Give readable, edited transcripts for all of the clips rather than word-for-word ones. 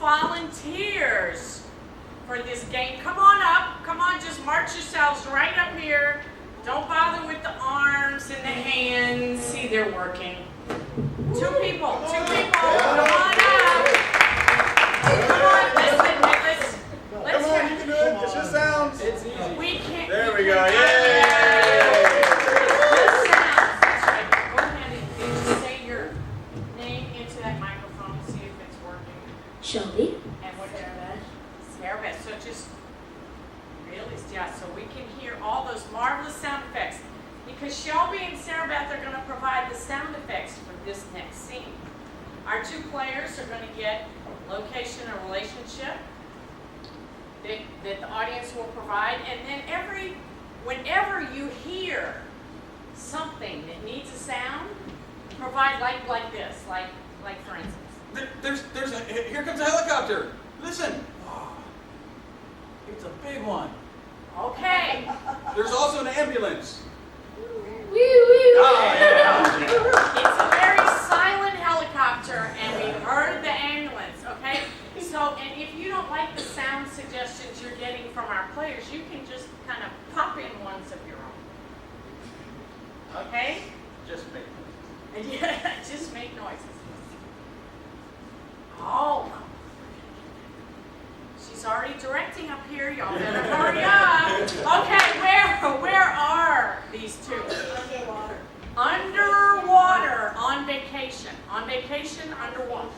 volunteers for this game. Come on up. Come on, just march yourselves right up here. Don't bother with the arms and the hands. See, they're working. Two people. Come on up. Come on, listen. Let's Come on, you can do it. It's just sounds. It's easy. We can't. There we we go. can't- Yay! Just sounds. That's right. Go ahead and just say your name into that microphone and see if it's working. Shelby. And what Sarah Beth. So just really, yeah, so we can hear all those marvelous sound effects. Because Shelby and Sarah Beth are going to provide the sound effects for this next scene. Our two players are going to get location or relationship that the audience will provide. And then whenever you hear something that needs a sound, provide like this, like for instance. Here comes a helicopter. Listen. It's a big one. Okay. There's also an ambulance. Woo woo. Oh, yeah. It's a very silent helicopter, and we heard the ambulance, okay? So, and if you don't like the sound suggestions you're getting from our players, you can just kind of pop in ones of your own. Okay? Just me. Yeah, just make noises. Oh. She's already directing up here. Y'all better hurry up. Okay, where are these two? Underwater. Underwater, on vacation. On vacation, underwater.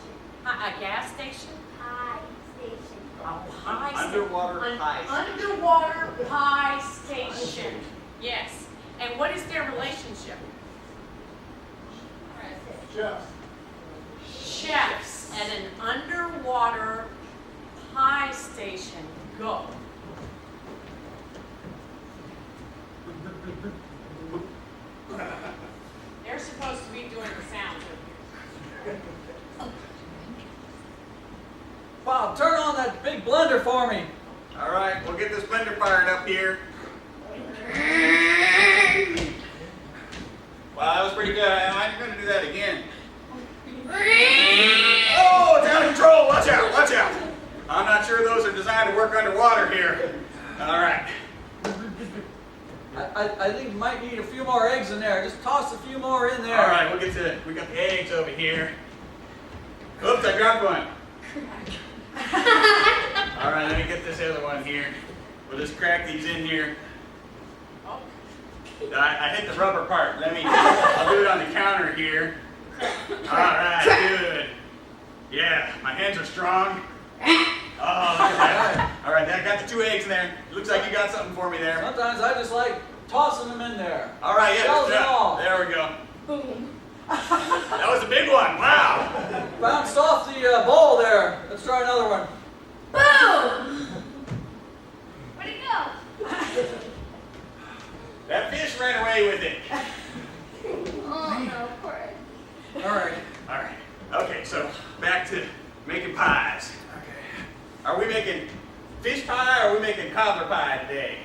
A gas station? Pie station. A pie station. Underwater An pie station. underwater pie station. Yes. And what is their relationship? Chefs. Chefs at an underwater pie station. Go. They're supposed to be doing the sounds of you. Bob, turn on that big blender for me. All right, we'll get this blender fired up here. Wow, that was pretty good. I'm going to do that again. Oh, it's out of control. Watch out, watch out. I'm not sure those are designed to work underwater here. All right. I think you might need a few more eggs in there. Just toss a few more in there. All right, we got the eggs over here. Oops, I dropped one. All right, let me get this other one here. We'll just crack these in here. Oh, I hit the rubber part. I'll do it on the counter here. All right, good. Yeah, my hands are strong. Oh, look at that. All right, I got the two eggs in there. Looks like you got something for me there. Sometimes I just like tossing them in there. All right, yeah, Shells and all. there we go. Boom. That was a big one. Wow. Bounced off the bowl there. Let's try another one. Boom. Where'd it go? That fish ran away with it. Oh no, poor. All right. All right. Okay, so back to making pies. Okay. Are we making fish pie or are we making cobbler pie today?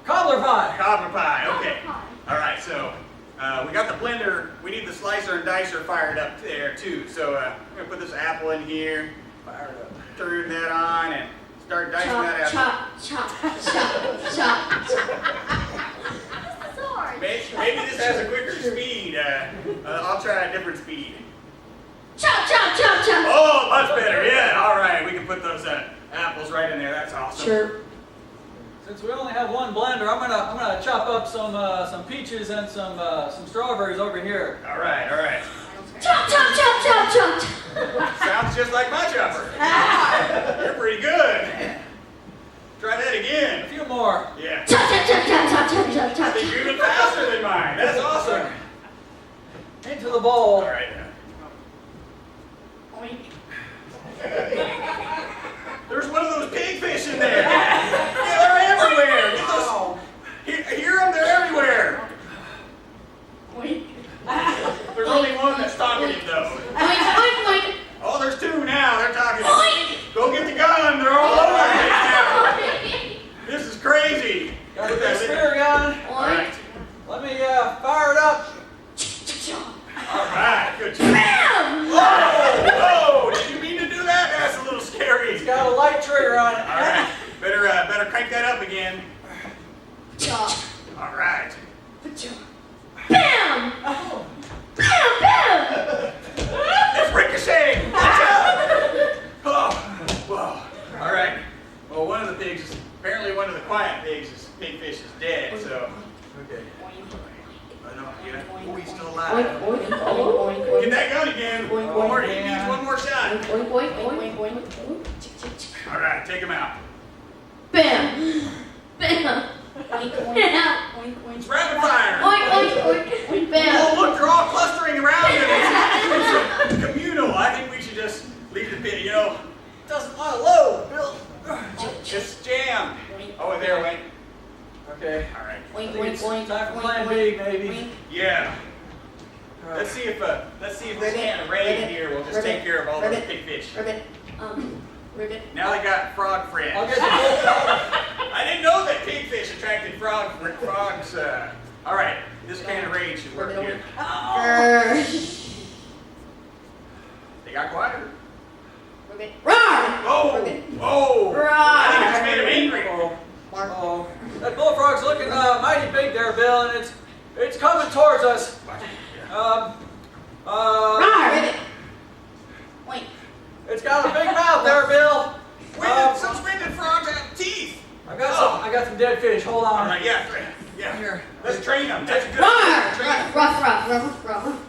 Cobbler pie. Cobbler pie, okay. Cobbler pie. All right, so we got the blender. We need the slicer and dicer fired up there too. So we're gonna put this apple in here, Fired up. turn that on, and start dicing that Chop, apple. chop, chop, chop, chop, chop. What's the sword? Maybe this has a quicker speed. I'll try a different speed. Chop, chop, chop, chop. Oh, much better. Yeah. All right, we can put those apples right in there. That's awesome. Sure. Since we only have one blender, I'm gonna chop up some peaches and some strawberries over here. All right. All right. Chop, chop, chop, chop, chop. Sounds just like my chopper. You're pretty good. Try that A again. few more. Yeah. Chop, chop, chop, chop, chop, chop, chop, I chop. think you're even faster than mine. That's awesome. Into the bowl. All right. There's one of those pigfish in there. Yeah, they're everywhere. Get those, hear them? They're everywhere. There's only one that's talkative though. Oink, oink, oink. Oh, there's two now. They're talkative. Oink. Go get the gun. They're all over the place now. This is crazy. Got a big spear gun. All right. Let me fire it up. All right. Good in. Boing, One more. boing, He needs one more shot. Boing, boing, boing, boing, boing. Chick, chick, chick. All right, take him out. Bam! Bam! Oink, oink, oink, oink. It's rapid fire. Oink, oink, oink, oink, Oh, bam! look, they're all clustering around it. It's communal. I think we should just leave the pit. You know, it doesn't want to load, Bill. It's jammed. Oh, there, wait. Okay. All right. I Oink, think oink, it's oink, time for oink, plan oink, B, maybe. oink. Yeah. All right. Let's see if this can of rain here will just take care of all those big fish. Ribbit, ribbit. Now they got frog friends. I'll get the bull. I didn't know that pigfish attracted frogs. All right, this can of rain should work here. Grr. They got quieter. Ribbit. Roar! Oh, Ribbit. oh! I think I just made him angry. Oh, that bullfrog's looking mighty big there, Bill, and it's coming towards us. Roar! Ribbit. Oink. It's got a big mouth there, Bill. Some suspended frogs have teeth. I got some dead fish. Hold All on. right, yeah. Here. Let's train them. That's good. Roar! Train 'em. Ruff.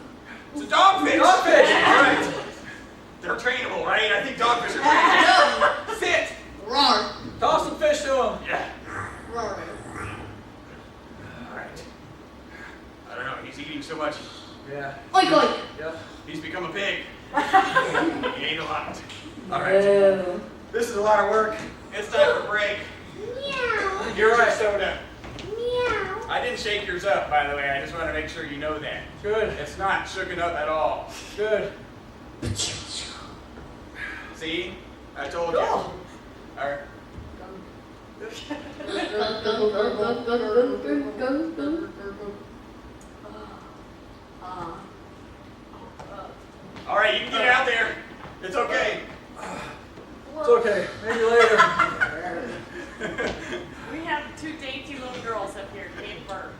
It's a dogfish. Dogfish. All right. They're trainable, right? I think dogfish are trainable. Sit. Roar. Toss some fish to him. Yeah. Roar. All right. I don't know. He's eating so much. Yeah. Oink, oink. Yep. He's become a pig. He ate a lot. All right. Oh. This is a lot of work. It's time for a break. Meow. Here's your soda. Meow. I didn't shake yours up, by the way. I just want to make sure you know that. Good. It's not shooken up at all. Good. See? I told you. Cool. All right. All right, you can get out there. It's okay. It's okay. Maybe later. We have two dainty little girls up here, Kate and Bert.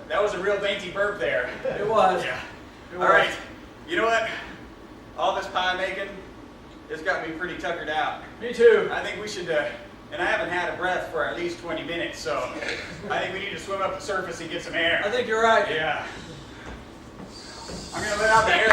That was a real dainty burp there. It was. Yeah. It All was. right. You know what? All this pie making, it's got me pretty tuckered out. Me too. I think we should, and I haven't had a breath for at least 20 minutes, so I think we need to swim up the surface and get some I air. think you're right. Yeah. I'm gonna let out the air